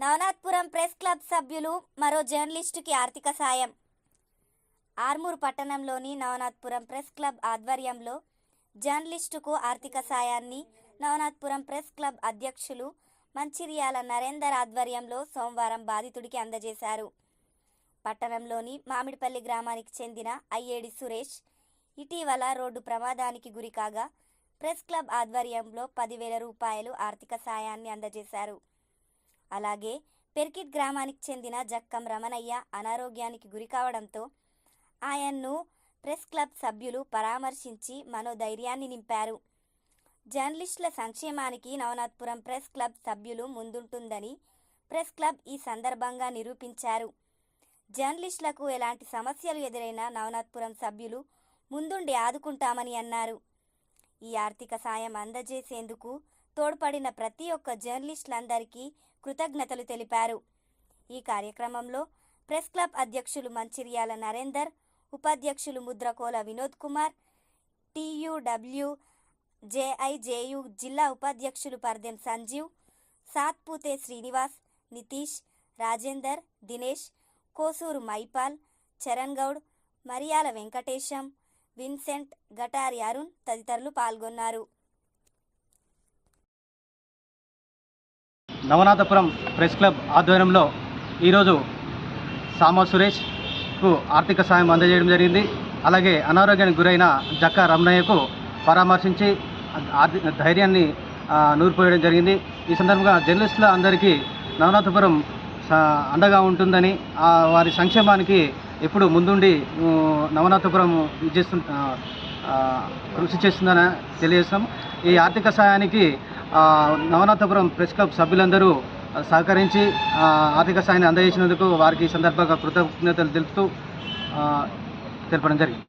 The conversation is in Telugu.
నవనాథ్పురం ప్రెస్ క్లబ్ సభ్యులు మరో జర్నలిస్టుకి ఆర్థిక సాయం. ఆర్మూర్ పట్టణంలోని నవనాథ్పురం ప్రెస్ క్లబ్ ఆధ్వర్యంలో జర్నలిస్టుకు ఆర్థిక సాయాన్ని నవనాథ్పురం ప్రెస్ క్లబ్ అధ్యక్షులు మంచిర్యాల నరేందర్ ఆధ్వర్యంలో సోమవారం బాధితుడికి అందజేశారు. పట్టణంలోని మామిడిపల్లి గ్రామానికి చెందిన అయ్యేడి సురేష్ ఇటీవల రోడ్డు ప్రమాదానికి గురికాగా ప్రెస్ క్లబ్ ఆధ్వర్యంలో 10,000 రూపాయలు ఆర్థిక సాయాన్ని అందజేశారు. అలాగే పెర్కిట్ గ్రామానికి చెందిన జక్కం రమణయ్య అనారోగ్యానికి గురికావడంతో ఆయన్ను ప్రెస్ క్లబ్ సభ్యులు పరామర్శించి మనోధైర్యాన్ని నింపారు. జర్నలిస్టుల సంక్షేమానికి నవనాథ్పురం ప్రెస్ క్లబ్ సభ్యులు ముందుంటుందని ప్రెస్ క్లబ్ ఈ సందర్భంగా నిరూపించారు. జర్నలిస్టులకు ఎలాంటి సమస్యలు ఎదురైనా నవనాథ్పురం సభ్యులు ముందుండి ఆదుకుంటామని అన్నారు. ఈ ఆర్థిక సాయం అందజేసేందుకు తోడ్పడిన ప్రతి ఒక్క జర్నలిస్టులందరికీ కృతజ్ఞతలు తెలిపారు. ఈ కార్యక్రమంలో ప్రెస్ క్లబ్ అధ్యక్షులు మంచిర్యాల నరేందర్, ఉపాధ్యక్షులు ముద్రకోల వినోద్ కుమార్, TUWJIJU జిల్లా ఉపాధ్యక్షులు పర్దెం సంజీవ్, సాత్పూతే శ్రీనివాస్, నితీష్, రాజేందర్, దినేష్, కోసూరు మైపాల్, చరణ్ గౌడ్, మరియాల వెంకటేశం, విన్సెంట్, గటారి అరుణ్ తదితరులు పాల్గొన్నారు. నవనాథపురం ప్రెస్ క్లబ్ ఆధ్వర్యంలో ఈరోజు సామ సురేష్కు ఆర్థిక సాయం అందజేయడం జరిగింది. అలాగే అనారోగ్యానికి గురైన జక్క రమణయ్యకు పరామర్శించి ధైర్యాన్ని నూరిపోయడం జరిగింది. ఈ సందర్భంగా జర్నలిస్టుల అందరికీ నవనాథపురం అండగా ఉంటుందని, వారి సంక్షేమానికి ఎప్పుడు ముందుండి నవనాథపురం కృషి చేస్తుందని తెలియజేస్తాం. ఈ ఆర్థిక సాయానికి నవనాథపురం ప్రెస్ క్లబ్ సభ్యులందరూ సహకరించి ఆర్థిక సాయాన్ని అందజేసినందుకు వారికి ఈ సందర్భంగా కృతజ్ఞతలు తెలుపుతూ తెలపడం జరిగింది.